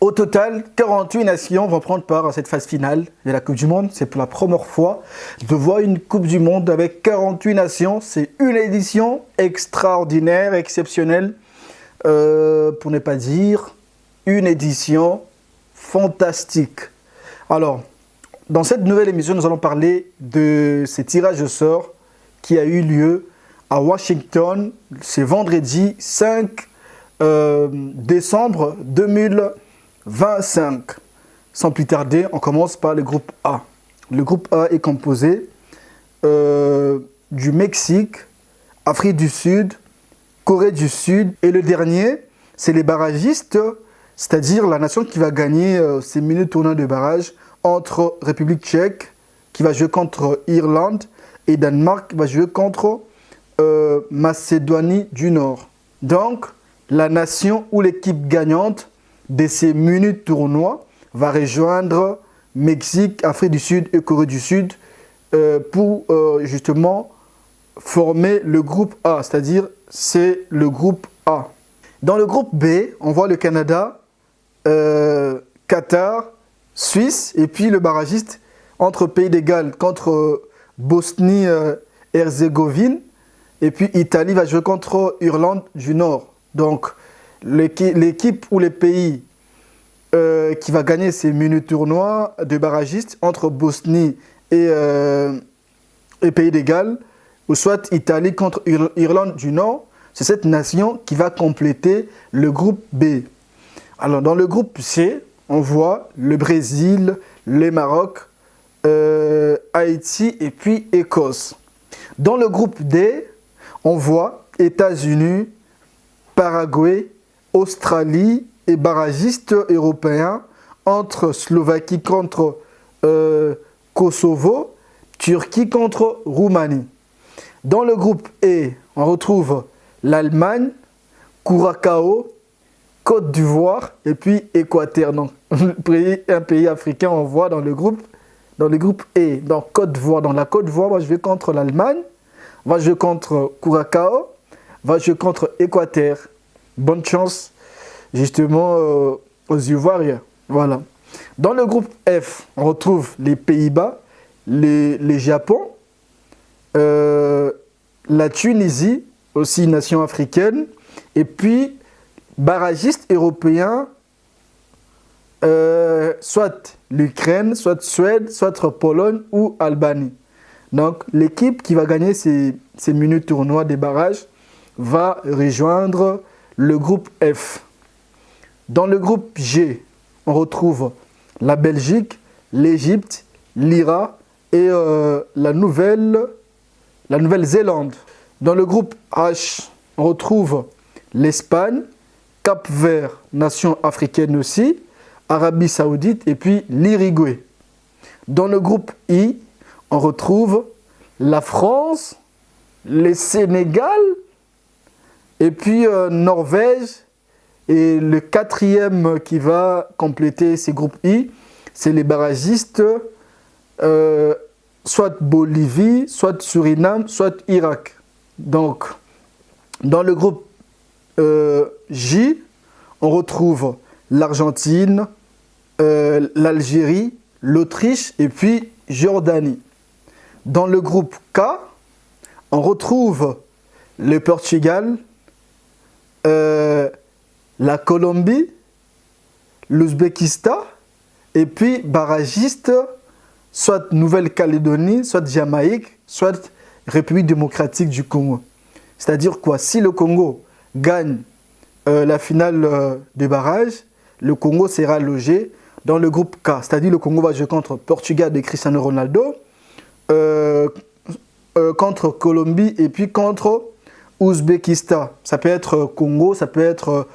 Au total, 48 nations vont prendre part à cette phase finale de la Coupe du Monde. C'est pour la première fois de voir une Coupe du Monde avec 48 nations. C'est une édition extraordinaire, exceptionnelle, pour ne pas dire une édition fantastique. Alors, dans cette nouvelle émission, nous allons parler de ces tirages au sort qui a eu lieu à Washington, c'est vendredi 5 décembre 2025. Sans plus tarder, on commence par le groupe A. Le groupe A est composé du Mexique, Afrique du Sud, Corée du Sud et le dernier, c'est les barragistes, c'est-à-dire la nation qui va gagner ces mini tournois de barrage entre République tchèque qui va jouer contre Irlande et Danemark qui va jouer contre Macédoine du Nord. Donc, la nation ou l'équipe gagnante de ces mini tournois va rejoindre Mexique, Afrique du Sud et Corée du Sud pour justement former le groupe A, c'est-à-dire c'est le groupe A. Dans le groupe B, on voit le Canada, Qatar, Suisse et puis le barragiste entre Pays de Galles contre Bosnie-Herzégovine et puis Italie va jouer contre Irlande du Nord. Donc l'équipe ou les pays qui va gagner ces mini tournois de barragistes entre Bosnie et Pays de Galles ou soit Italie contre Irlande du Nord, c'est cette nation qui va compléter le groupe B. Alors dans le groupe C, on voit le Brésil, le Maroc, Haïti et puis Écosse. Dans le groupe D, on voit États-Unis, Paraguay, Australie et barragistes européens entre Slovaquie contre Kosovo, Turquie contre Roumanie. Dans le groupe E, on retrouve l'Allemagne, Curaçao, Côte d'Ivoire et puis Équateur. Donc, un pays africain, on voit dans le groupe E. Donc, Côte d'Ivoire. Dans la Côte d'Ivoire, je vais contre l'Allemagne, va jouer contre Curaçao, va jouer contre Équateur. Bonne chance, justement, aux Ivoiriens. Voilà. Dans le groupe F, on retrouve les Pays-Bas, les Japon, la Tunisie, aussi nation africaine, et puis barragistes européens, soit l'Ukraine, soit Suède, soit Pologne ou Albanie. Donc l'équipe qui va gagner ces mini tournois des barrages va rejoindre le groupe F. Dans le groupe G, on retrouve la Belgique, l'Égypte, l'Irak et la Nouvelle-Zélande. Dans le groupe H, on retrouve l'Espagne, Cap-Vert, nation africaine aussi, Arabie Saoudite et puis l'Uruguay. Dans le groupe I, on retrouve la France, le Sénégal et puis Norvège. Et le quatrième qui va compléter ces groupes I, c'est les barragistes, soit Bolivie, soit Suriname, soit Irak. Donc, dans le groupe J, on retrouve l'Argentine, l'Algérie, l'Autriche et puis Jordanie. Dans le groupe K, on retrouve le Portugal, la Colombie, l'Ouzbékistan et puis barragiste, soit Nouvelle-Calédonie, soit Jamaïque, soit République démocratique du Congo. C'est-à-dire quoi? Si le Congo gagne la finale de barrage, le Congo sera logé dans le groupe K. C'est-à-dire le Congo va jouer contre Portugal de Cristiano Ronaldo, contre Colombie et puis contre Ouzbékistan. Ça peut être Congo, ça peut être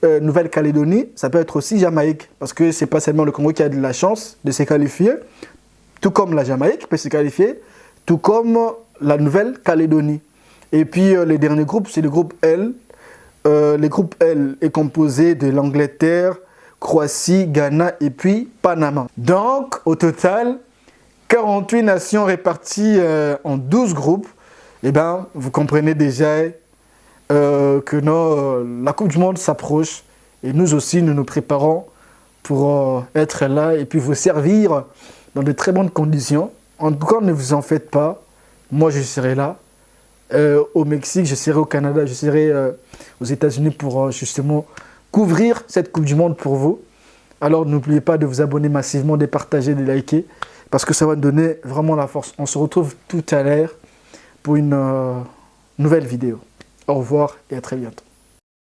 Nouvelle-Calédonie, ça peut être aussi Jamaïque. Parce que ce n'est pas seulement le Congo qui a de la chance de se qualifier, tout comme la Jamaïque peut se qualifier, tout comme la Nouvelle-Calédonie. Et puis le dernier groupe, c'est le groupe L. Le groupe L est composé de l'Angleterre, Croatie, Ghana et puis Panama. Donc, au total, 48 nations réparties en 12 groupes. Eh bien, vous comprenez déjà que la Coupe du Monde s'approche. Et nous aussi, nous nous préparons pour être là et puis vous servir dans de très bonnes conditions. En tout cas, ne vous en faites pas. Moi, je serai là. Au Mexique, je serai au Canada, je serai aux États-Unis pour justement couvrir cette Coupe du Monde pour vous. Alors, n'oubliez pas de vous abonner massivement, de partager, de liker, parce que ça va nous donner vraiment la force. On se retrouve tout à l'heure pour une nouvelle vidéo. Au revoir et à très bientôt.